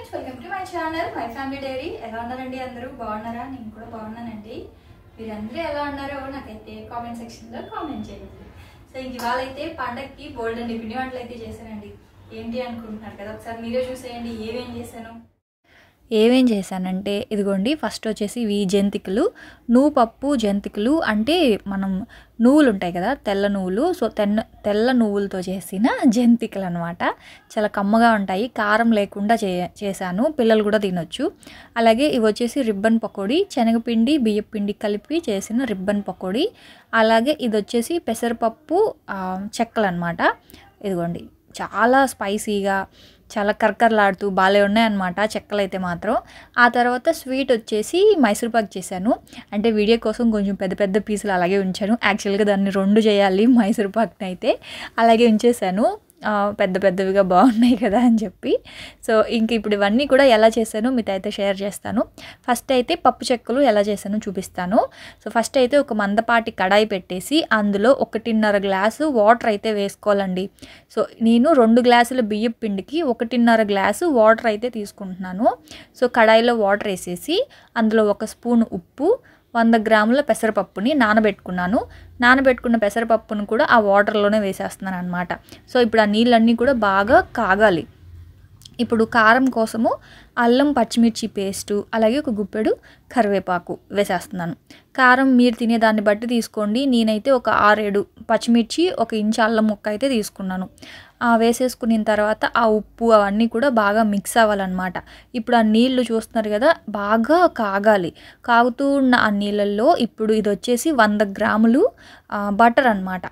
Friends, welcome to my channel my family dairy. ఎలా ఉన్నారండి? అందరూ బాగున్నారా? నేను కూడా బాగున్నానండి. మీరందరూ ఎలా ఉన్నారో నాకైతే కామెంట్ సెక్షన్లో కామెంట్ చేయండి. సో ఇవాళ అయితే పండగకి బోల్డ్ అండి పిండి వంటలు అయితే చేశానండి. ఏంటి అనుకుంటున్నారు కదా, ఒకసారి మీరే చూసేయండి ఏమేం చేశానంటే ఇదిగోండి. ఫస్ట్ వచ్చేసి ఇవి జంతికలు, నువ్వు పప్పు జంతికలు. అంటే మనం నువ్వులు ఉంటాయి కదా, తెల్ల నువ్వులు. సో తెల్ల నువ్వులతో చేసిన జంతికలు అనమాట. చాలా కమ్మగా ఉంటాయి, కారం లేకుండా చేశాను, పిల్లలు కూడా తినొచ్చు. అలాగే ఇవి వచ్చేసి రిబ్బన్ పకోడీ, శనగపిండి బియ్యపిండి కలిపి చేసిన రిబ్బన్ పకోడీ. అలాగే ఇది వచ్చేసి పెసరపప్పు చెక్కలు అనమాట. ఇదిగోండి, చాలా స్పైసీగా చాలా కరకరలాడుతూ బాగా ఉన్నాయన్నమాట చెక్కలు అయితే మాత్రం. ఆ తర్వాత స్వీట్ వచ్చేసి మైసూర్పాక్ చేశాను. అంటే వీడియో కోసం కొంచెం పెద్ద పెద్ద పీసులు అలాగే ఉంచాను. యాక్చువల్గా దాన్ని 2 చేయాలి మైసూర్పాక్ని అయితే, అలాగే ఉంచేసాను. పెద్ద పెద్దవిగా బాగున్నాయి కదా అని చెప్పి. సో ఇంక ఇప్పుడు ఇవన్నీ కూడా ఎలా చేశానో మీతో అయితే షేర్ చేస్తాను. ఫస్ట్ అయితే పప్పు చెక్కలు ఎలా చేశానో చూపిస్తాను. సో ఫస్ట్ అయితే ఒక మందపాటి కడాయి పెట్టేసి అందులో 1.5 గ్లాసు వాటర్ అయితే వేసుకోవాలండి. సో నేను 2 గ్లాసుల బియ్యం పిండికి 1.5 గ్లాసు వాటర్ అయితే తీసుకుంటున్నాను. సో కడాయిలో వాటర్ వేసేసి అందులో 1 స్పూన్ ఉప్పు, 100 గ్రాముల పెసరపప్పుని నానబెట్టుకున్న పెసరపప్పును కూడా ఆ వాటర్లోనే వేసేస్తున్నాను అనమాట. సో ఇప్పుడు ఆ నీళ్ళన్నీ కూడా బాగా కాగాలి. ఇప్పుడు కారం కోసము అల్లం పచ్చిమిర్చి పేస్టు, అలాగే ఒక గుప్పెడు కరివేపాకు వేసేస్తున్నాను. కారం మీరు తినేదాన్ని బట్టి తీసుకోండి. నేనైతే ఒక 6-7 పచ్చిమిర్చి, 1 ఇంచు అల్లం ముక్క అయితే తీసుకున్నాను. వేసేసుకున్న తర్వాత ఆ ఉప్పు అవన్నీ కూడా బాగా మిక్స్ అవ్వాలన్నమాట. ఇప్పుడు ఆ నీళ్లు చూస్తున్నారు కదా, బాగా కాగాలి. కాగుతూ ఉన్న ఆ నీళ్ళల్లో ఇప్పుడు ఇది వచ్చేసి 100 గ్రాములు బటర్ అనమాట.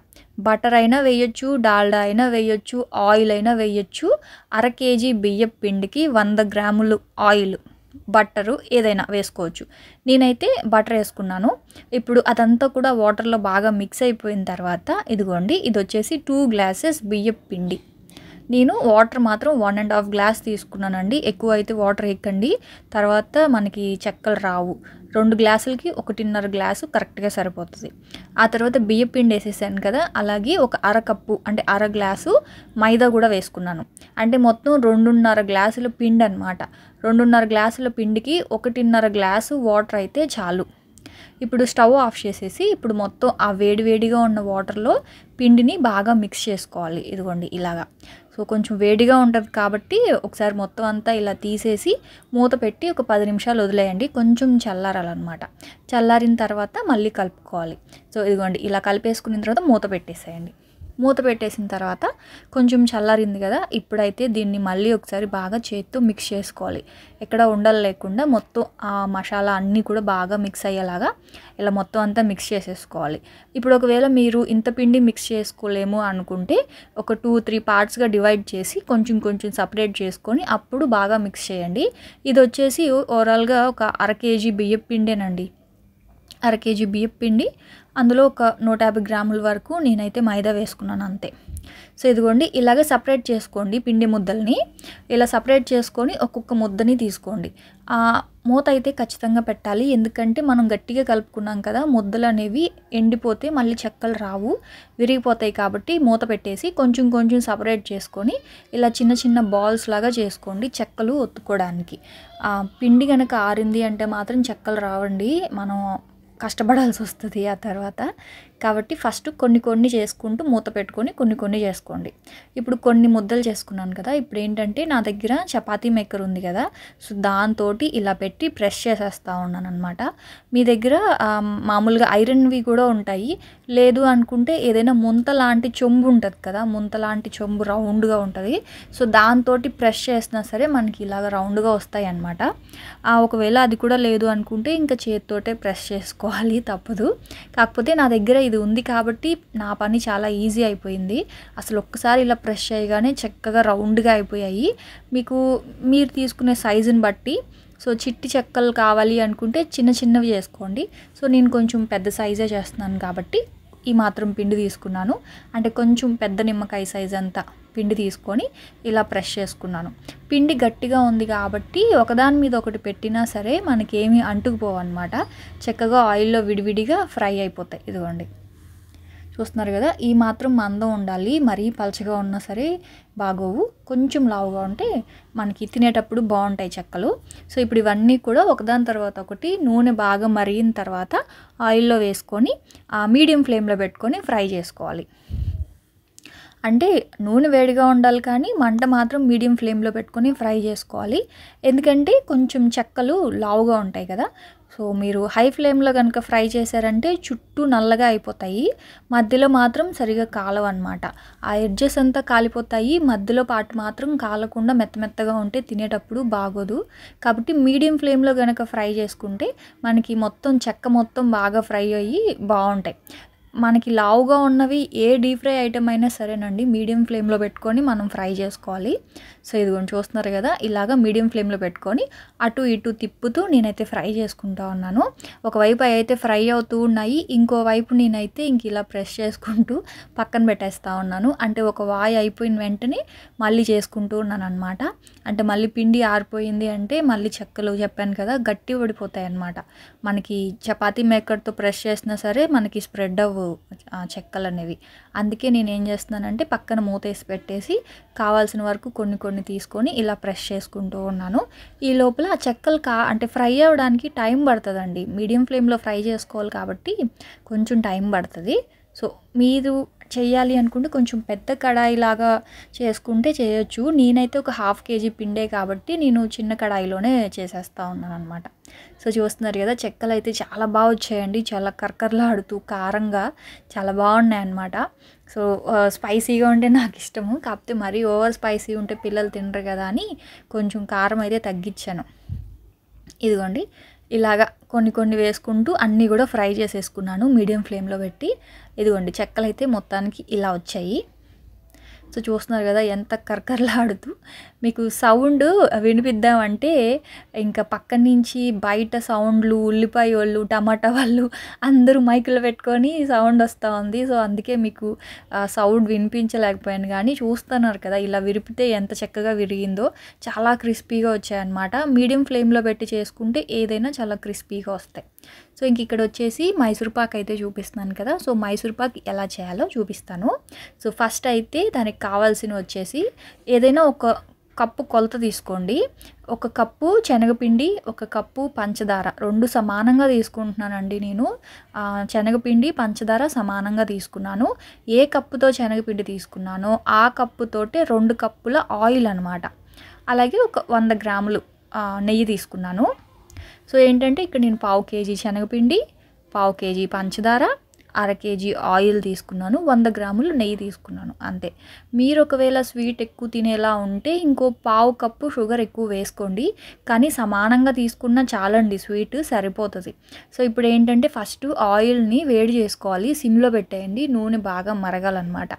బటర్ అయినా వేయొచ్చు, డాల్డా అయినా వేయొచ్చు, ఆయిల్ అయినా వేయొచ్చు. 1/2 కేజీ బియ్యం పిండికి 100 గ్రాములు ఆయిల్, బట్టరు ఏదైనా వేసుకోవచ్చు. నేనైతే బటర్ వేసుకున్నాను. ఇప్పుడు అదంతా కూడా వాటర్లో బాగా మిక్స్ అయిపోయిన తర్వాత ఇదిగోండి, ఇది వచ్చేసి 2 గ్లాసెస్ బియ్యం పిండి. నేను వాటర్ మాత్రం 1.5 గ్లాస్ తీసుకున్నానండి. ఎక్కువ అయితే వాటర్ వేయకండి, తర్వాత మనకి చెక్కలు రావు. 2 గ్లాసులకి 1.5 గ్లాసు కరెక్ట్గా సరిపోతుంది. ఆ తర్వాత బియ్యం పిండి వేసేసాను కదా, అలాగే ఒక 1/2 కప్పు అంటే 1/2 గ్లాసు మైదా కూడా వేసుకున్నాను. అంటే మొత్తం 2.5 గ్లాసుల పిండి అనమాట. 2.5 గ్లాసుల పిండికి 1.5 గ్లాసు వాటర్ అయితే చాలు. ఇప్పుడు స్టవ్ ఆఫ్ చేసేసి ఇప్పుడు మొత్తం ఆ వేడివేడిగా ఉన్న వాటర్లో పిండిని బాగా మిక్స్ చేసుకోవాలి. ఇదిగోండి ఇలాగా. సో కొంచెం వేడిగా ఉంటుంది కాబట్టి ఒకసారి మొత్తం అంతా ఇలా తీసేసి మూత పెట్టి ఒక 10 నిమిషాలు వదిలేయండి. కొంచెం చల్లారాలన్నమాట. చల్లారిన తర్వాత మళ్ళీ కలుపుకోవాలి. సో ఇదిగోండి ఇలా కలిపేసుకున్న తర్వాత మూత పెట్టేసేయండి. మూత పెట్టేసిన తర్వాత కొంచెం చల్లారింది కదా, ఇప్పుడైతే దీన్ని మళ్ళీ ఒకసారి బాగా చేత్తో మిక్స్ చేసుకోవాలి. ఎక్కడ ఉండలు లేకుండా మొత్తం ఆ మసాలా అన్నీ కూడా బాగా మిక్స్ అయ్యేలాగా ఇలా మొత్తం అంతా మిక్స్ చేసేసుకోవాలి. ఇప్పుడు ఒకవేళ మీరు ఇంత పిండి మిక్స్ చేసుకోలేము అనుకుంటే ఒక 2-3 పార్ట్స్గా డివైడ్ చేసి కొంచెం కొంచెం సపరేట్ చేసుకొని అప్పుడు బాగా మిక్స్ చేయండి. ఇది వచ్చేసి ఓవరాల్గా ఒక 1/2 కేజీ బియ్యం పిండేనండి. 1/2 కేజీ బియ్యం పిండి, అందులో ఒక 150 గ్రాముల వరకు నేనైతే మైదా వేసుకున్నాను అంతే. సో ఇదిగోండి ఇలాగ సపరేట్ చేసుకోండి. పిండి ముద్దల్ని ఇలా సపరేట్ చేసుకొని ఒక్కొక్క ముద్దని తీసుకోండి. మూత అయితే ఖచ్చితంగా పెట్టాలి, ఎందుకంటే మనం గట్టిగా కలుపుకున్నాం కదా, ముద్దలు అనేవి ఎండిపోతే మళ్ళీ చెక్కలు రావు, విరిగిపోతాయి. కాబట్టి మూత పెట్టేసి కొంచెం కొంచెం సపరేట్ చేసుకొని ఇలా చిన్న చిన్న బాల్స్ లాగా చేసుకోండి చెక్కలు ఒత్తుకోవడానికి. పిండి కనుక ఆరింది అంటే మాత్రం చెక్కలు రావండి, మనం కష్టపడాల్సి వస్తుంది ఆ తర్వాత. కాబట్టి ఫస్ట్ కొన్ని చేసుకుంటూ మూత పెట్టుకొని కొన్ని చేసుకోండి. ఇప్పుడు కొన్ని ముద్దలు చేసుకున్నాను కదా, ఇప్పుడు ఏంటంటే నా దగ్గర చపాతీ మేకర్ ఉంది కదా, సో దాంతో ఇలా పెట్టి ప్రెస్ చేసేస్తూ ఉన్నాను అనమాట. మీ దగ్గర మామూలుగా ఐరన్వి కూడా ఉంటాయి, లేదు అనుకుంటే ఏదైనా ముంత లాంటి చెంబు ఉంటుంది కదా, ముంత లాంటి చెంబు రౌండ్గా ఉంటుంది. సో దాంతో ప్రెస్ చేసినా సరే మనకి ఇలాగ రౌండ్గా వస్తాయి అన్నమాట. ఒకవేళ అది కూడా లేదు అనుకుంటే ఇంకా చేతితోటే ప్రెస్ చేసుకోవాలి, తప్పదు. కాకపోతే నా దగ్గర ఇది ఉంది కాబట్టి నా పని చాలా ఈజీ అయిపోయింది. అసలు ఒక్కసారి ఇలా ప్రెస్ చేయగానే చక్కగా రౌండ్గా అయిపోయాయి. మీరు తీసుకునే సైజుని బట్టి, సో చిట్టి చెక్కలు కావాలి అనుకుంటే చిన్నవి చేసుకోండి. సో నేను కొంచెం పెద్ద సైజే చేస్తున్నాను కాబట్టి ఈ మాత్రం పిండి తీసుకున్నాను. అంటే కొంచెం పెద్ద నిమ్మకాయ సైజ్ అంతా పిండి తీసుకొని ఇలా ప్రెస్ చేసుకున్నాను. పిండి గట్టిగా ఉంది కాబట్టి ఒకదాని మీద ఒకటి పెట్టినా సరే మనకేమీ అంటుకుపోవు అనమాట. చక్కగా ఆయిల్లో విడివిడిగా ఫ్రై అయిపోతాయి. ఇదిగోండి చూస్తున్నారు కదా, ఈ మాత్రం మందం ఉండాలి. మరీ పలచగా ఉన్నా సరే బాగోవు. కొంచెం లావుగా ఉంటే మనకి తినేటప్పుడు బాగుంటాయి చెక్కలు. సో ఇప్పుడు ఇవన్నీ కూడా ఒకదాని తర్వాత ఒకటి నూనె బాగా మరిగిన తర్వాత ఆయిల్లో వేసుకొని మీడియం ఫ్లేమ్లో పెట్టుకొని ఫ్రై చేసుకోవాలి. అంటే నూనె వేడిగా ఉండాలి కానీ మంట మాత్రం మీడియం ఫ్లేమ్లో పెట్టుకొని ఫ్రై చేసుకోవాలి. ఎందుకంటే కొంచెం చెక్కలు లావుగా ఉంటాయి కదా. సో మీరు హై ఫ్లేమ్లో కనుక ఫ్రై చేశారంటే చుట్టూ నల్లగా అయిపోతాయి, మధ్యలో మాత్రం సరిగా కాలవన్నమాట. ఆ ఎడ్జెస్ అంతా కాలిపోతాయి, మధ్యలో పార్ట్ మాత్రం కాలకుండా మెత్తమెత్తగా ఉంటే తినేటప్పుడు బాగోదు. కాబట్టి మీడియం ఫ్లేమ్లో కనుక ఫ్రై చేసుకుంటే మనకి మొత్తం చెక్క మొత్తం బాగా ఫ్రై అయ్యి బాగుంటాయి. మనకి లావుగా ఉన్నవి ఏ డీప్ ఫ్రై ఐటమ్ అయినా సరేనండి, మీడియం ఫ్లేమ్లో పెట్టుకొని మనం ఫ్రై చేసుకోవాలి. సో ఇదిగోండి చూస్తున్నారు కదా, ఇలాగ మీడియం ఫ్లేమ్లో పెట్టుకొని అటు ఇటు తిప్పుతూ నేనైతే ఫ్రై చేసుకుంటా ఉన్నాను. ఒకవైపు అయితే ఫ్రై అవుతూ ఉన్నాయి, ఇంకోవైపు నేనైతే ఇంక ఇలా ప్రెస్ చేసుకుంటూ పక్కన పెట్టేస్తూ ఉన్నాను. అంటే ఒక వాయి అయిపోయిన వెంటనే మళ్ళీ చేసుకుంటూ ఉన్నాను అనమాట. అంటే మళ్ళీ పిండి ఆరిపోయింది అంటే మళ్ళీ చెక్కలు చెప్పాను కదా గట్టి పడిపోతాయి అన్నమాట. మనకి చపాతీ మేకర్తో ప్రెస్ చేసినా సరే మనకి స్ప్రెడ్ అవ్వవు చెక్కలు అనేవి. అందుకే నేను ఏం చేస్తున్నానంటే పక్కన మూతేసి పెట్టేసి కావాల్సిన వరకు కొన్ని కొన్ని తీసుకొని ఇలా ప్రెస్ చేసుకుంటూ ఉన్నాను. ఈ లోపల ఆ చెక్కలు అంటే ఫ్రై అవ్వడానికి టైం పడుతుందండి. మీడియం ఫ్లేమ్లో ఫ్రై చేసుకోవాలి కాబట్టి కొంచెం టైం పడుతుంది. సో మీరు చేయాలి అనుకుంటే కొంచెం పెద్ద కడాయిలాగా చేసుకుంటే చేయొచ్చు. నేనైతే ఒక 1/2 kg పిండే కాబట్టి నేను చిన్న కడాయిలోనే చేసేస్తూ ఉన్నాను అనమాట. సో చూస్తున్నారు కదా, చెక్కలు అయితే చాలా బాగా వచ్చాయండి. చాలా కరకరలాడుతూ కారంగా చాలా బాగున్నాయి అన్నమాట. సో స్పైసీగా ఉంటే నాకు ఇష్టము, కాకపోతే మరీ ఓవర్ స్పైసీ ఉంటే పిల్లలు తినరు కదా అని కొంచెం కారం అయితే తగ్గించాను. ఇదిగోండి ఇలాగా కొన్ని కొన్ని వేసుకుంటూ అన్నీ కూడా ఫ్రై చేసేసుకున్నాను మీడియం ఫ్లేమ్లో పెట్టి. ఇదిగోండి చెక్కలు అయితే మొత్తానికి ఇలా వచ్చాయి. సో చూస్తున్నారు కదా ఎంత కరకరలాడుతూ. మీకు సౌండ్ వినిపిద్దామంటే ఇంకా పక్క నుంచి బయట సౌండ్లు, ఉల్లిపాయ వాళ్ళు, టమాటా వాళ్ళు అందరూ మైకులు పెట్టుకొని సౌండ్ వస్తూ ఉంది. సో అందుకే మీకు సౌండ్ వినిపించలేకపోయాను. కానీ చూస్తున్నారు కదా ఇలా విరిపితే ఎంత చక్కగా విరిగిందో, చాలా క్రిస్పీగా వచ్చాయన్నమాట. మీడియం ఫ్లేమ్లో పెట్టి చేసుకుంటే ఏదైనా చాలా క్రిస్పీగా వస్తాయి. సో ఇంక ఇక్కడ వచ్చేసి మైసూర్ పాక్ అయితే చూపిస్తున్నాను కదా. సో మైసూర్ పాక్ ఎలా చేయాలో చూపిస్తాను. సో ఫస్ట్ అయితే దానికి కావాల్సినవి వచ్చేసి ఏదైనా ఒక కప్పు కొలత తీసుకోండి. 1 కప్పు శనగపిండి, 1 కప్పు పంచదార, 2 సమానంగా తీసుకుంటున్నానండి నేను. శనగపిండి పంచదార సమానంగా తీసుకున్నాను. ఏ కప్పుతో శనగపిండి తీసుకున్నానో ఆ కప్పుతోటే 2 కప్పుల ఆయిల్ అనమాట. అలాగే ఒక 100 గ్రాములు నెయ్యి తీసుకున్నాను. సో ఏంటంటే ఇక్కడ నేను 1/2 kg శనగపిండి, 1/2 kg పంచదార, 1/2 kg ఆయిల్ తీసుకున్నాను, 100 గ్రాములు నెయ్యి తీసుకున్నాను అంతే. మీరు ఒకవేళ స్వీట్ ఎక్కువ తినేలా ఉంటే ఇంకో 1/2 కప్పు షుగర్ ఎక్కువ వేసుకోండి. కానీ సమానంగా తీసుకున్న చాలండి, స్వీట్ సరిపోతుంది. సో ఇప్పుడు ఏంటంటే ఫస్ట్ ఆయిల్ని వేడి చేసుకోవాలి, సిమ్లో పెట్టేయండి, నూనె బాగా మరగాలన్నమాట.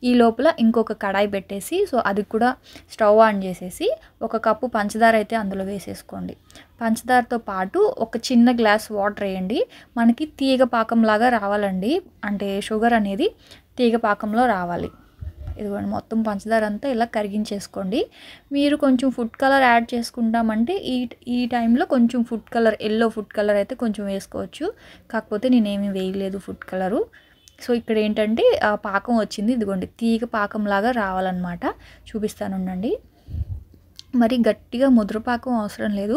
ఈ లోపల ఇంకొక కడాయి పెట్టేసి సో అది కూడా స్టవ్ ఆన్ చేసేసి 1 కప్పు పంచదార అయితే అందులో వేసేసుకోండి. పంచదారతో పాటు ఒక చిన్న గ్లాస్ వాటర్ వేయండి. మనకి తీగ పాకంలాగా రావాలండి, అంటే షుగర్ అనేది తీగ పాకంలో రావాలి. ఇదిగోండి మొత్తం పంచదార అంతా ఇలా కరిగించేసుకోండి. మీరు కొంచెం ఫుడ్ కలర్ యాడ్ చేసుకుంటామంటే ఈ టైంలో కొంచెం food colour, yellow food colour అయితే కొంచెం వేసుకోవచ్చు. కాకపోతే నేనేమీ వేయలేదు ఫుడ్ కలరు. సో ఇక్కడ ఏంటంటే పాకం వచ్చింది, ఇదిగోండి తీగ పాకంలాగా రావాలన్నమాట. చూపిస్తాను ఉండండి. మరి గట్టిగా ముద్రపాకం అవసరం లేదు,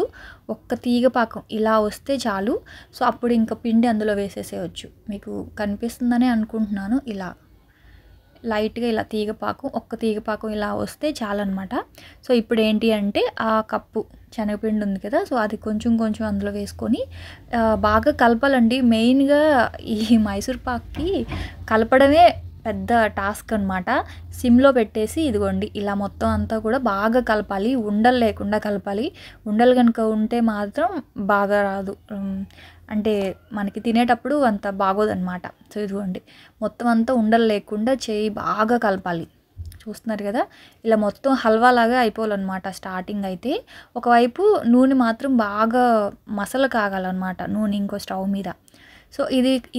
ఒక్క తీగ పాకం ఇలా వస్తే చాలు. సో అప్పుడు ఇంకా పిండి అందులో వేసేసేయచ్చు. మీకు కనిపిస్తుందని అనుకుంటున్నాను. ఇలా లైట్గా ఇలా తీగపాకం, ఒక్క తీగపాకం ఇలా వస్తే చాలన్నమాట. సో ఇప్పుడు ఏంటి అంటే ఆ కప్పు శనగపిండి ఉంది కదా, సో అది కొంచెం కొంచెం అందులో వేసుకొని బాగా కలపాలండి. మెయిన్గా ఈ మైసూర్ పాక్కి కలపడమే పెద్ద టాస్క్ అనమాట. సిమ్లో పెట్టేసి ఇదిగోండి ఇలా మొత్తం అంతా కూడా బాగా కలపాలి, ఉండలు లేకుండా కలపాలి. ఉండలు కనుక ఉంటే మాత్రం బాగా రాదు, అంటే మనకి తినేటప్పుడు అంత బాగోదన్నమాట. సో ఇదిగోండి మొత్తం అంతా ఉండలు లేకుండా చేయి బాగా కలపాలి. చూస్తున్నారు కదా, ఇలా మొత్తం హల్వా లాగా అయిపోవాలన్నమాట. స్టార్టింగ్ అయితే ఒకవైపు నూనె మాత్రం బాగా మసలు కాగాలన్నమాట, నూనె ఇంకో స్టవ్ మీద. సో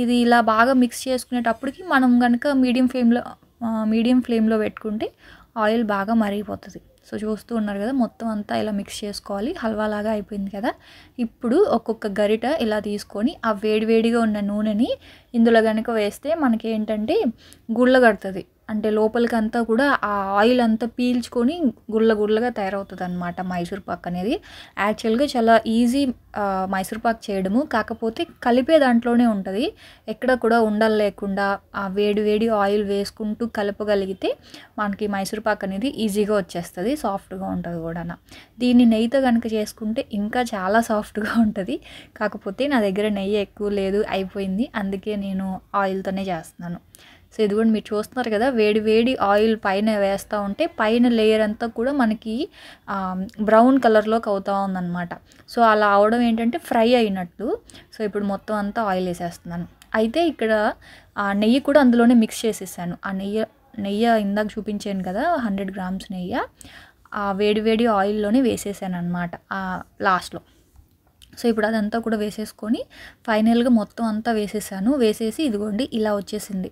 ఇది ఇలా బాగా మిక్స్ చేసుకునేటప్పటికి మనం కనుక మీడియం ఫ్లేమ్లో పెట్టుకుంటే ఆయిల్ బాగా మరిగిపోతుంది. సో చూస్తూ ఉన్నారు కదా, మొత్తం అంతా ఇలా మిక్స్ చేసుకోవాలి. హల్వా లాగా అయిపోయింది కదా. ఇప్పుడు ఒక్కొక్క గరిట ఇలా తీసుకొని ఆ వేడివేడిగా ఉన్న నూనెని ఇందులో కనుక వేస్తే మనకి ఏంటంటే గుళ్ళ కడుతుంది. అంటే లోపలికంతా కూడా ఆ ఆయిల్ అంతా పీల్చుకొని గుళ్ళగా తయారవుతుంది అనమాట మైసూర్ పాక్ అనేది. యాక్చువల్గా చాలా ఈజీ మైసూర్ పాక్ చేయడము, కాకపోతే కలిపే దాంట్లోనే ఉంటుంది. ఎక్కడ కూడా ఉండలు లేకుండా ఆ వేడి ఆయిల్ వేసుకుంటూ కలపగలిగితే మనకి మైసూర్ పాక్ అనేది ఈజీగా వచ్చేస్తుంది, సాఫ్ట్గా ఉంటుంది కూడా. దీన్ని నెయ్యితో కనుక చేసుకుంటే ఇంకా చాలా సాఫ్ట్గా ఉంటుంది. కాకపోతే నా దగ్గర నెయ్యి ఎక్కువ లేదు, అయిపోయింది, అందుకే నేను ఆయిల్తోనే చేస్తున్నాను. సో ఇది కూడా మీరు చూస్తున్నారు కదా, వేడి ఆయిల్ పైన వేస్తూ ఉంటే పైన లేయర్ అంతా కూడా మనకి బ్రౌన్ కలర్లోకి అవుతూ ఉందన్నమాట. సో అలా అవడం ఏంటంటే ఫ్రై అయినట్టు. సో ఇప్పుడు మొత్తం అంతా ఆయిల్ వేసేస్తున్నాను. అయితే ఇక్కడ నెయ్యి కూడా అందులోనే మిక్స్ చేసేసాను. ఆ నెయ్యి ఇందాక చూపించాను కదా, 100 గ్రామ్స్ నెయ్యి ఆ వేడి ఆయిల్లోనే వేసేసాను అనమాట లాస్ట్లో. సో ఇప్పుడు అదంతా కూడా వేసేసుకొని ఫైనల్గా మొత్తం అంతా వేసేసాను. వేసేసి ఇదిగోండి ఇలా వచ్చేసింది.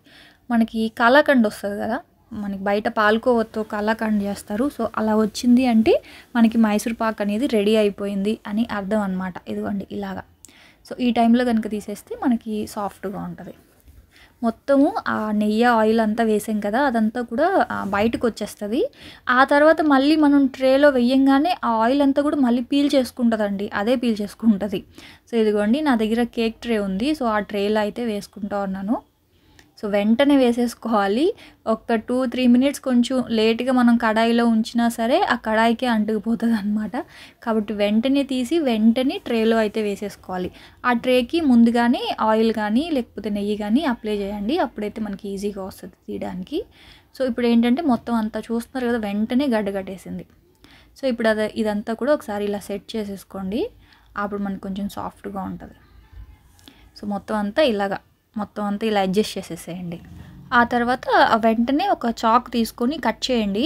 మనకి కలాకండ్ వస్తుంది కదా, మనకి బయట పాలకోవతో కలాకండ్ చేస్తారు. సో అలా వచ్చింది అంటే మనకి మైసూర్ పాక్ అనేది రెడీ అయిపోయింది అని అర్థం అనమాట. ఇదిగోండి ఇలాగా. సో ఈ టైంలో కనుక తీసేస్తే మనకి సాఫ్ట్గా ఉంటుంది. మొత్తము ఆ నెయ్యి ఆయిల్ అంతా వేసాం కదా, అదంతా కూడా బయటకు వచ్చేస్తుంది. ఆ తర్వాత మళ్ళీ మనం ట్రేలో వేయంగానే ఆ ఆయిల్ అంతా కూడా మళ్ళీ పీల్ చేసుకుంటుందండి, అదే పీల్ చేసుకుంటుంది. సో ఇదిగోండి నా దగ్గర కేక్ ట్రే ఉంది. సో ఆ ట్రేలో అయితే వేసుకుంటూ ఉన్నాను. సో వెంటనే వేసేసుకోవాలి. ఒక 2-3 మినిట్స్ కొంచెం లేట్గా మనం కడాయిలో ఉంచినా సరే ఆ కడాయికే అంటుకుపోతుంది అనమాట. కాబట్టి వెంటనే తీసి వెంటనే ట్రేలో అయితే వేసేసుకోవాలి. ఆ ట్రేకి ముందుగానే ఆయిల్ కానీ లేకపోతే నెయ్యి కానీ అప్లై చేయండి, అప్పుడైతే మనకి ఈజీగా వస్తుంది తీయడానికి. సో ఇప్పుడు ఏంటంటే మొత్తం అంతా చూస్తున్నారు కదా, వెంటనే గడ్డగట్టేసింది. సో ఇప్పుడు ఇదంతా కూడా ఒకసారి ఇలా సెట్ చేసేసుకోండి, అప్పుడు మనకు కొంచెం సాఫ్ట్గా ఉంటుంది. సో మొత్తం అంతా ఇలా అడ్జస్ట్ చేసేసేయండి. ఆ తర్వాత వెంటనే ఒక చాక్ తీసుకొని కట్ చేయండి.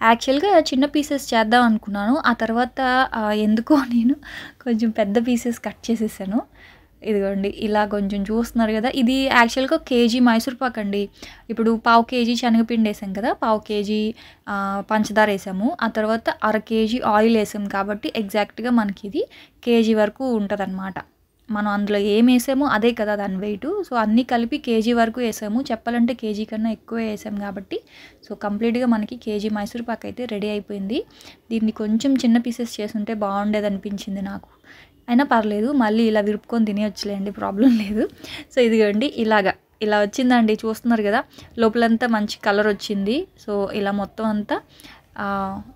యాక్చువల్గా చిన్న పీసెస్ చేద్దాం అనుకున్నాను, ఆ తర్వాత ఎందుకో నేను కొంచెం పెద్ద పీసెస్ కట్ చేసేసాను. ఇదిగోండి ఇలా కొంచెం చూస్తున్నారు కదా, ఇది యాక్చువల్గా కేజీ మైసూర్ పాక్ అండి. ఇప్పుడు 1/2 కేజీ శనగపిండి వేసాం కదా, 1/2 కేజీ పంచదార వేసాము, ఆ తర్వాత 1/2 కేజీ ఆయిల్ వేసాం. కాబట్టి ఎగ్జాక్ట్గా మనకి ఇది కేజీ వరకు ఉంటుంది అనమాట. మనం అందులో ఏం వేసామో అదే కదా దాని వెయిట్. సో అన్నీ కలిపి కేజీ వరకు వేసాము, చెప్పాలంటే కేజీ కన్నా ఎక్కువ వేసాము కాబట్టి. సో కంప్లీట్గా మనకి కేజీ మైసూర్ పాక్ అయితే రెడీ అయిపోయింది. దీన్ని కొంచెం చిన్న పీసెస్ చేసుంటే బాగుండేది అనిపించింది నాకు, అయినా పర్లేదు, మళ్ళీ ఇలా విరుపుకొని తినేయచ్చులేండి, ప్రాబ్లం లేదు. సో ఇదిగోండి ఇలా వచ్చిందండి, చూస్తున్నారు కదా, లోపలంతా మంచి కలర్ వచ్చింది. సో ఇలా మొత్తం అంతా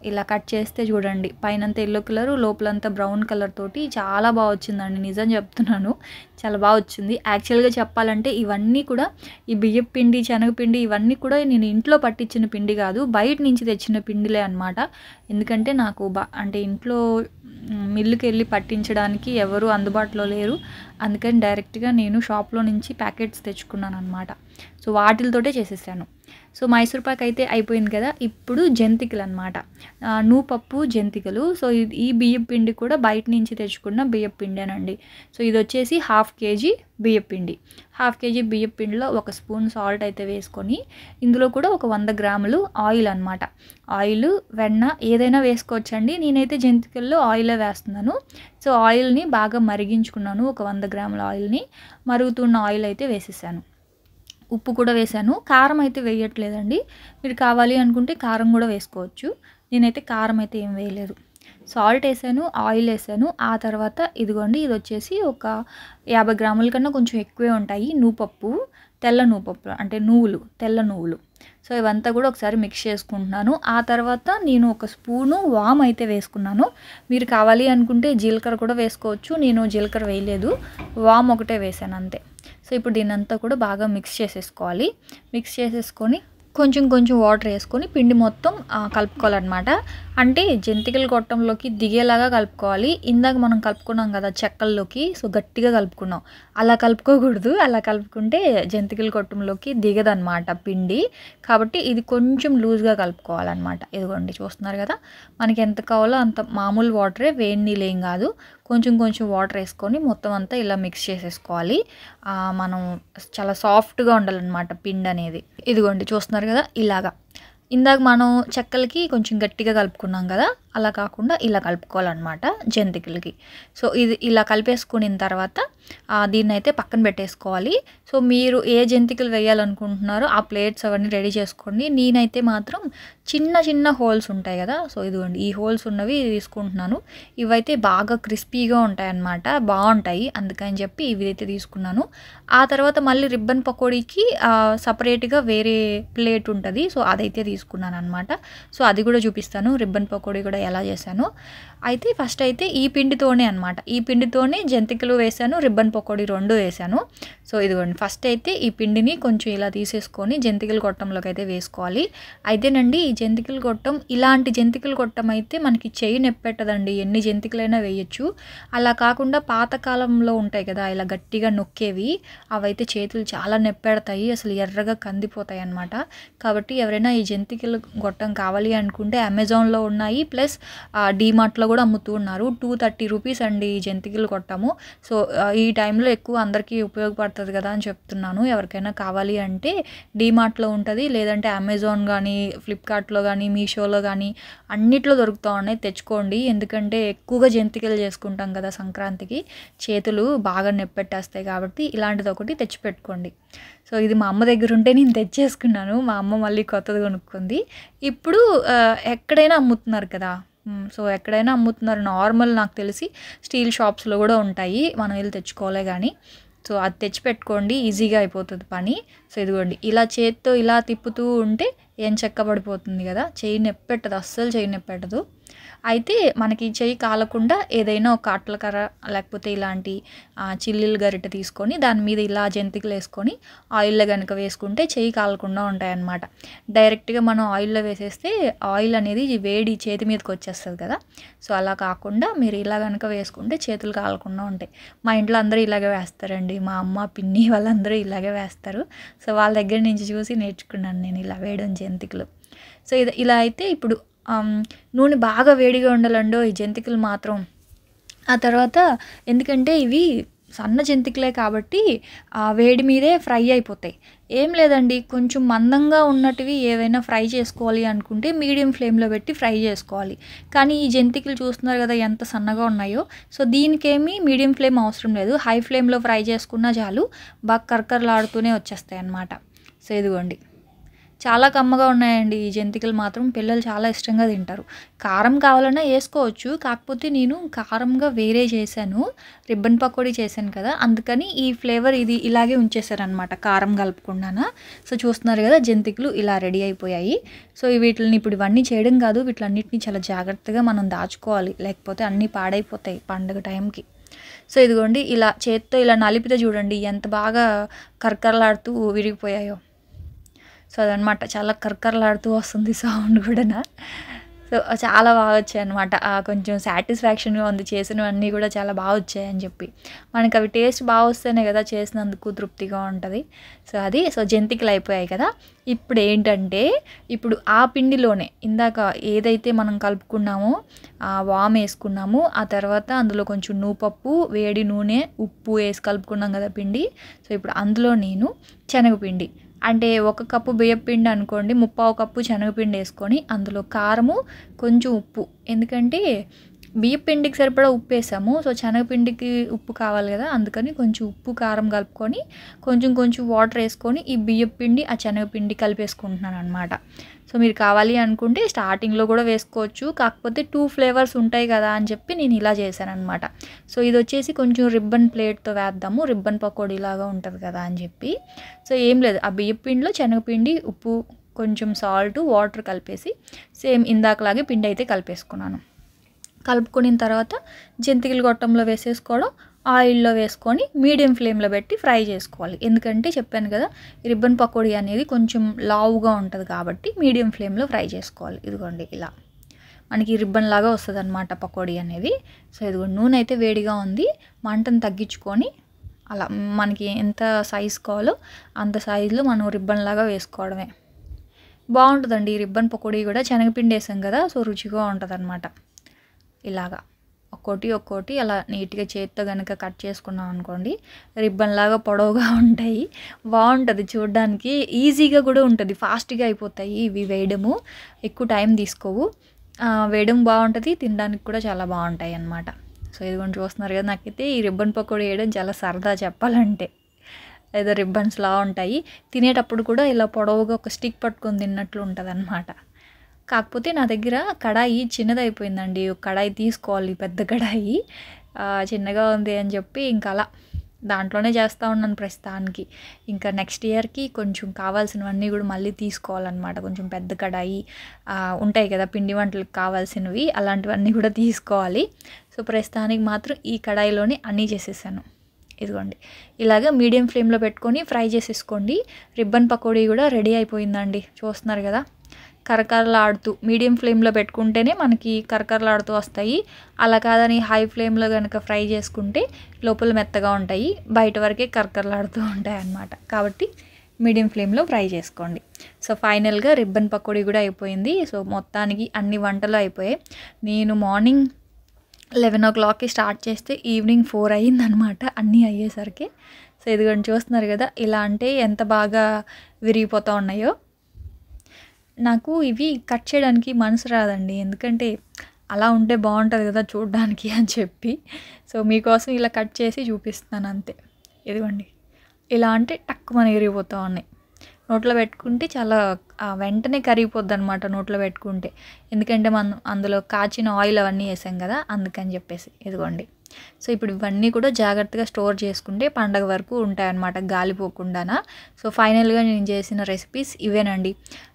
ఇలా కట్ చేస్తే చూడండి, పైనంతా ఎల్లో కలరు, లోపలంతా బ్రౌన్ కలర్ తోటి చాలా బాగా వచ్చిందండి, నిజం చెప్తున్నాను, చాలా బాగా వచ్చింది. యాక్చువల్గా చెప్పాలంటే ఇవన్నీ కూడా ఈ బియ్యపు పిండి, శనగపిండి ఇవన్నీ కూడా నేను ఇంట్లో పట్టించిన పిండి కాదు, బయట నుంచి తెచ్చిన పిండిలే అనమాట. ఎందుకంటే నాకు అంటే ఇంట్లో మిల్లుకి వెళ్ళి పట్టించడానికి ఎవరు అందుబాటులో లేరు, అందుకని డైరెక్ట్గా నేను షాప్లో నుంచి ప్యాకెట్స్ తెచ్చుకున్నాను అనమాట. సో వాటితోటే చేసేసాను. సో మైసూర్ పాక్ అయితే అయిపోయింది కదా, ఇప్పుడు జంతికలు అనమాట, నూపప్పు జంతికలు. సో ఈ బియ్యపు పిండి కూడా బయట నుంచి తెచ్చుకున్న బియ్యపు పిండేనండి. సో ఇది వచ్చేసి 1/2 కేజీ బియ్యపు పిండి. 1/2 కేజీ బియ్యపు పిండిలో 1 స్పూన్ సాల్ట్ అయితే వేసుకొని, ఇందులో కూడా ఒక 100 గ్రాములు ఆయిల్ అనమాట. ఆయిల్, వెన్న ఏదైనా వేసుకోవచ్చండి, నేనైతే జంతికల్లో ఆయిలే వేస్తున్నాను. సో ఆయిల్ని బాగా మరిగించుకున్నాను, ఒక 100 గ్రాముల ఆయిల్ని, మరుగుతున్న ఆయిల్ అయితే వేసేసాను. ఉప్పు కూడా వేసాను, కారం అయితే వేయట్లేదండి, మీరు కావాలి అనుకుంటే కారం కూడా వేసుకోవచ్చు. నేనైతే కారం అయితే ఏం వేయలేదు. సాల్ట్ వేసాను, ఆయిల్ వేసాను. ఆ తర్వాత ఇదిగోండి, ఇది వచ్చేసి ఒక 50 గ్రాముల కన్నా కొంచెం ఎక్కువే ఉంటాయి నూపప్పు, తెల్ల నూపప్పు అంటే నువ్వులు, తెల్ల నువ్వులు. సో ఇవంతా కూడా ఒకసారి మిక్స్ చేసుకుంటున్నాను. ఆ తర్వాత నేను 1 స్పూను వామ్ అయితే వేసుకున్నాను, మీరు కావాలి అనుకుంటే జీలకర్ర కూడా వేసుకోవచ్చు, నేను జీలకర్ర వేయలేదు, వామ్ ఒకటే వేసాను అంతే. సో ఇప్పుడు దీన్నంతా కూడా బాగా మిక్స్ చేసేసుకోవాలి. మిక్స్ చేసేసుకొని కొంచెం వాటర్ వేసుకొని పిండి మొత్తం కలుపుకోవాలన్నమాట. అంటే జంతికల గొట్టంలోకి దిగేలాగా కలుపుకోవాలి. ఇందాక మనం కలుపుకున్నాం కదా చెక్కల్లోకి, సో గట్టిగా కలుపుకున్నాం, అలా కలుపుకోకూడదు, అలా కలుపుకుంటే జంతికల గొట్టంలోకి దిగదనమాట పిండి. కాబట్టి ఇది కొంచెం లూజ్గా కలుపుకోవాలన్నమాట. ఇదిగోండి చూస్తున్నారు కదా, మనకి ఎంత కావాలో అంత మామూలు వాటరే, వేడి నీళ్ళు ఏం కాదు, కొంచెం వాటర్ వేసుకొని మొత్తం అంతా ఇలా మిక్స్ చేసేసుకోవాలి. మనం చాలా సాఫ్ట్గా ఉండాలన్నమాట పిండి అనేది. ఇదిగోండి చూస్తున్నారు కదా, ఇందాక మనం చెక్కలకి కొంచెం గట్టిగా కలుపుకున్నాం కదా, అలా కాకుండా ఇలా కలుపుకోవాలన్నమాట జంతికలకి. సో ఇది ఇలా కలిపేసుకున్న తర్వాత దీన్ని అయితే పక్కన పెట్టేసుకోవాలి. సో మీరు ఏ జంతికలు వేయాలనుకుంటున్నారో ఆ ప్లేట్స్ అవన్నీ రెడీ చేసుకోండి. నేనైతే మాత్రం చిన్న చిన్న హోల్స్ ఉంటాయి కదా, సో ఇదిగోండి ఈ హోల్స్ ఉన్నవి తీసుకుంటున్నాను. ఇవైతే బాగా క్రిస్పీగా ఉంటాయి అన్నమాట, బాగుంటాయి, అందుకని చెప్పి ఇవి అయితే తీసుకున్నాను. ఆ తర్వాత మళ్ళీ రిబ్బన్ పకోడీకి సపరేట్గా వేరే ప్లేట్ ఉంటుంది, సో అదైతే తీసుకున్నాను అనమాట. సో అది కూడా చూపిస్తాను, రిబ్బన్ పకోడీ కూడా ఎలా చేశాను. అయితే ఫస్ట్ అయితే ఈ పిండితోనే అనమాట, ఈ పిండితోనే జంతికలు వేసాను, రిబ్బన్ పకోడీ 2 వేసాను. సో ఇదిగోండి ఫస్ట్ అయితే ఈ పిండిని కొంచెం ఇలా తీసేసుకొని జంతికల గొట్టంలోకి అయితే వేసుకోవాలి. అయితేనండి ఈ జంతికల గొట్టం, ఇలాంటి జంతికల గొట్టం అయితే మనకి చెయ్యి నొప్పెట్టదండి, ఎన్ని జంతికలైనా వేయచ్చు. అలా కాకుండా పాతకాలంలో ఉంటాయి కదా ఇలా గట్టిగా నొక్కేవి, అవైతే చేతులు చాలా నొప్పెడతాయి, అసలు ఎర్రగా కందిపోతాయి అన్నమాట. కాబట్టి ఎవరైనా ఈ జంతికల గొట్టం కావాలి అనుకుంటే అమెజాన్లో ఉన్నాయి, ప్లస్ డీమార్ట్లో కూడా అమ్ముతూ ఉన్నారు. 230 రూపీస్ అండి ఈ జంతికలు గొట్టము. సో ఈ టైంలో ఎక్కువ అందరికీ ఉపయోగపడుతుంది కదా అని చెప్తున్నాను. ఎవరికైనా కావాలి అంటే డీమార్ట్లో ఉంటుంది, లేదంటే అమెజాన్ కానీ ఫ్లిప్కార్ట్లో కానీ మీషోలో కానీ అన్నిట్లో దొరుకుతూ ఉన్నాయి, తెచ్చుకోండి. ఎందుకంటే ఎక్కువగా జంతికలు చేసుకుంటాం కదా సంక్రాంతికి, చేతులు బాగా నొప్పెట్టేస్తాయి కాబట్టి ఇలాంటిది ఒకటి తెచ్చిపెట్టుకోండి. సో ఇది మా అమ్మ దగ్గర ఉంటే నేను తెచ్చేసుకున్నాను, మా అమ్మ మళ్ళీ కొత్తది కొనుక్కుంది. ఇప్పుడు ఎక్కడైనా అమ్ముతున్నారు కదా, సో ఎక్కడైనా అమ్ముతున్నారు, నార్మల్ నాకు తెలిసి స్టీల్ షాప్స్లో కూడా ఉంటాయి, మనం వెళ్ళి తెచ్చుకోలే కానీ. సో అది తెచ్చిపెట్టుకోండి, ఈజీగా అయిపోతుంది పని. సో ఇదిగోండి ఇలా చేత్తో ఇలా తిప్పుతూ ఉంటే ఏం చెక్కబడిపోతుంది కదా, చెయ్యి నొప్పెట్టదు, అస్సలు చెయ్యి నొప్పెట్టదు. అయితే మనకి చెయ్యి కాలకుండా ఏదైనా ఒక అట్లకర్ర లేకపోతే ఇలాంటి చిల్లీల గరిటె తీసుకొని దాని మీద ఇలా జంతికలు వేసుకొని ఆయిల్లో కనుక వేసుకుంటే చెయ్యి కాలకుండా ఉంటాయన్నమాట. డైరెక్ట్గా మనం ఆయిల్లో వేసేస్తే ఆయిల్ అనేది వేడి చేతి మీదకి వచ్చేస్తుంది కదా, సో అలా కాకుండా మీరు ఇలా కనుక వేసుకుంటే చేతులు కాలకుండా ఉంటాయి. మా ఇంట్లో అందరూ ఇలాగే వేస్తారండి, మా అమ్మ పిన్ని వాళ్ళందరూ ఇలాగే వేస్తారు. సో వాళ్ళ దగ్గర నుంచి చూసి నేర్చుకున్నాను నేను ఇలా వేయడం జంతికలు. సో ఇలా అయితే ఇప్పుడు నూనె బాగా వేడిగా ఉండాలండో ఈ జంతికలు మాత్రం. ఆ తర్వాత ఎందుకంటే ఇవి సన్న జంతికలే కాబట్టి వేడి మీదే ఫ్రై అయిపోతాయి. ఏం లేదండి, కొంచెం మందంగా ఉన్నటివి ఏవైనా ఫ్రై చేసుకోవాలి అనుకుంటే మీడియం ఫ్లేమ్లో పెట్టి ఫ్రై చేసుకోవాలి. కానీ ఈ జంతికలు చూస్తున్నారు కదా ఎంత సన్నగా ఉన్నాయో, సో దీనికేమీ మీడియం ఫ్లేమ్ అవసరం లేదు, హై ఫ్లేమ్లో ఫ్రై చేసుకున్నా చాలు, బాగా కరకరలాడుతూనే వచ్చేస్తాయి అన్నమాట. సో ఇదిగోండి చాలా కమ్మగా ఉన్నాయండి ఈ జంతికలు మాత్రం, పిల్లలు చాలా ఇష్టంగా తింటారు. కారం కావాలన్నా వేసుకోవచ్చు, కాకపోతే నేను కారంగా వేరే చేశాను, రిబ్బన్ పకోడీ చేశాను కదా, అందుకని ఈ ఫ్లేవర్ ఇది ఇలాగే ఉంచేసారనమాట, కారం కలుపుకున్నాను. సో చూస్తున్నారు కదా జంతికలు ఇలా రెడీ అయిపోయాయి. సో వీటిని ఇప్పుడు ఇవన్నీ చేయడం కాదు, వీటిలన్నిటిని చాలా జాగ్రత్తగా మనం దాచుకోవాలి, లేకపోతే అన్నీ పాడైపోతాయి పండుగ టైంకి. సో ఇదిగోండి ఇలా చేత్తో ఇలా నలిపితే చూడండి ఎంత బాగా కరకరలాడుతూ విరిగిపోయాయో. సో అదనమాట, చాలా కరకరలాడుతూ వస్తుంది సౌండ్ కూడా. సో చాలా బాగా వచ్చాయన్నమాట, కొంచెం సాటిస్ఫాక్షన్గా ఉంది, చేసినవన్నీ కూడా చాలా బాగా వచ్చాయని చెప్పి. మనకి అవి టేస్ట్ బాగా వస్తేనే కదా చేసినందుకు తృప్తిగా ఉంటుంది. సో అది జంతికలు అయిపోయాయి కదా. ఇప్పుడు ఏంటంటే ఇప్పుడు ఆ పిండిలోనే ఇందాక ఏదైతే మనం కలుపుకున్నామో వామ్ వేసుకున్నాము, ఆ తర్వాత అందులో కొంచెం నూపప్పు, వేడి నూనె, ఉప్పు వేసి కలుపుకున్నాం కదా పిండి. సో ఇప్పుడు అందులో నేను శనగపిండి, అంటే 1 కప్పు బియ్యపిండి అనుకోండి, 1/4 కప్పు శనగపిండి వేసుకొని అందులో కారము, కొంచెం ఉప్పు, ఎందుకంటే బియ్యపిండికి సరిపడా ఉప్పు వేసాము, సో శనగపిండికి ఉప్పు కావాలి కదా, అందుకని కొంచెం ఉప్పు కారం కలుపుకొని కొంచెం వాటర్ వేసుకొని ఈ బియ్యపిండి ఆ శనగపిండి కలిపేసుకుంటున్నాను అనమాట. సో మీరు కావాలి అనుకుంటే స్టార్టింగ్లో కూడా వేసుకోవచ్చు, కాకపోతే 2 ఫ్లేవర్స్ ఉంటాయి కదా అని చెప్పి నేను ఇలా చేశాను అనమాట. సో ఇది వచ్చేసి కొంచెం రిబ్బన్ ప్లేట్తో వేద్దాము, రిబ్బన్ పకోడీ లాగా ఉంటుంది కదా అని చెప్పి. సో ఏం లేదు, ఆ బియ్యపిండిలో శనగపిండి, ఉప్పు, కొంచెం సాల్ట్, వాటర్ కలిపేసి సేమ్ ఇందాకలాగే పిండి అయితే కలిపేసుకున్నాను. కలుపుకున్న తర్వాత జంతికల గొట్టంలో వేసేసుకోవడం, ఆయిల్లో వేసుకొని మీడియం ఫ్లేమ్లో పెట్టి ఫ్రై చేసుకోవాలి. ఎందుకంటే చెప్పాను కదా రిబ్బన్ పకోడీ అనేది కొంచెం లావుగా ఉంటుంది కాబట్టి మీడియం ఫ్లేమ్లో ఫ్రై చేసుకోవాలి. ఇదిగోండి ఇలా మనకి రిబ్బన్ లాగా వస్తుంది అనమాట పకోడీ అనేది. సో ఇదిగోండి నూనె అయితే వేడిగా ఉంది, మంటను తగ్గించుకొని అలా మనకి ఎంత సైజు కావాలో అంత సైజులో మనం రిబ్బన్ లాగా వేసుకోవడమే. బాగుంటుందండి ఈ రిబ్బన్ పకోడీ కూడా, శనగపిండి వేసాం కదా, సో రుచిగా ఉంటుంది అనమాట. ఇలాగా ఒక్కోటి అలా నీట్గా చేత్తో కనుక కట్ చేసుకున్నాం అనుకోండి, రిబ్బన్ లాగా పొడవుగా ఉంటాయి. బాగుంటుంది చూడడానికి, ఈజీగా కూడా ఉంటుంది, ఫాస్ట్గా అయిపోతాయి ఇవి వేయడము, ఎక్కువ టైం తీసుకోవు. వేయడం బాగుంటుంది, తినడానికి కూడా చాలా బాగుంటాయి అన్నమాట. సో ఇదిగోండి చూస్తున్నారు కదా, నాకైతే ఈ రిబ్బన్ పకోడీ వేయడం చాలా సరదా చెప్పాలంటే. ఏదో రిబ్బన్స్లా ఉంటాయి, తినేటప్పుడు కూడా ఇలా పొడవుగా ఒక స్టిక్ పట్టుకొని తిన్నట్లు ఉంటుంది అన్నమాట. కాకపోతే నా దగ్గర కడాయి చిన్నదైపోయిందండి, ఒక కడాయి తీసుకోవాలి, పెద్ద కడాయి చిన్నగా ఉంది అని చెప్పి ఇంకా అలా దాంట్లోనే చేస్తూ ఉన్నాను ప్రస్తుతానికి. ఇంకా నెక్స్ట్ ఇయర్కి కొంచెం కావాల్సినవన్నీ కూడా మళ్ళీ తీసుకోవాలన్నమాట. కొంచెం పెద్ద కడాయి ఉంటాయి కదా పిండి వంటలకు కావాల్సినవి, అలాంటివన్నీ కూడా తీసుకోవాలి. సో ప్రస్తుతానికి మాత్రం ఈ కడాయిలోనే అన్నీ చేసేసాను. ఇదిగోండి ఇలాగ మీడియం ఫ్లేమ్లో పెట్టుకొని ఫ్రై చేసేసుకోండి. రిబ్బన్ పకోడీ కూడా రెడీ అయిపోయిందండి, చూస్తున్నారు కదా, కరకరలాడుతూ. మీడియం ఫ్లేమ్లో పెట్టుకుంటేనే మనకి కరకరలాడుతూ వస్తాయి, అలా కాదని హై ఫ్లేమ్లో కనుక ఫ్రై చేసుకుంటే లోపల మెత్తగా ఉంటాయి, బయట వరకే కరకరలాడుతూ ఉంటాయి అన్నమాట. కాబట్టి మీడియం ఫ్లేమ్లో ఫ్రై చేసుకోండి. సో ఫైనల్గా రిబ్బన్ పకోడీ కూడా అయిపోయింది. సో మొత్తానికి అన్ని వంటలు అయిపోయాయి. నేను మార్నింగ్ 11 o'clockకి స్టార్ట్ చేస్తే ఈవినింగ్ 4 అయ్యిందనమాట అన్నీ అయ్యేసరికి. సో ఇదిగోండి చూస్తున్నారు కదా, ఇలా అంటే ఎంత బాగా విరిగిపోతూ ఉన్నాయో. నాకు ఇవి కట్ చేయడానికి మనసు రాదండి, ఎందుకంటే అలా ఉంటే బాగుంటుంది కదా చూడడానికి అని చెప్పి. సో మీకోసం ఇలా కట్ చేసి చూపిస్తున్నాను అంతే. ఇదిగోండి ఇలా అంటే టక్కుమని విరిగిపోతూ ఉన్నాయి. నోట్లో పెట్టుకుంటే చాలా వెంటనే కరిగిపోద్ది అనమాట నోట్లో పెట్టుకుంటే, ఎందుకంటే మనం అందులో కాచిన ఆయిల్ అవన్నీ వేసాం కదా, అందుకని చెప్పేసి. ఇదిగోండి సో ఇప్పుడు ఇవన్నీ కూడా జాగ్రత్తగా స్టోర్ చేసుకుంటే పండగ వరకు ఉంటాయన్నమాట, గాలిపోకుండానా. సో ఫైనల్గా నేను చేసిన రెసిపీస్ ఇవేనండి.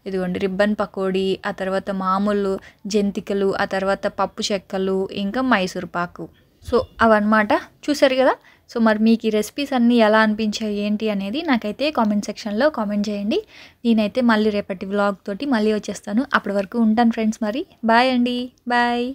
ఇదిగోండి రిబ్బన్ పకోడీ, ఆ తర్వాత మామూలు జంతికలు, ఆ తర్వాత పప్పు చెక్కలు, ఇంకా మైసూర్ పాకు. సో అవన్నమాట, చూసారు కదా. సో మరి మీకు ఈ రెసిపీస్ అన్నీ ఎలా అనిపించాయి ఏంటి అనేది నాకైతే కామెంట్ సెక్షన్లో కామెంట్ చేయండి. నేనైతే మళ్ళీ రేపటి వ్లాగ్ తోటి మళ్ళీ వచ్చేస్తాను. అప్పటి వరకు ఉంటాను ఫ్రెండ్స్, మరి బాయ్ అండి, బాయ్.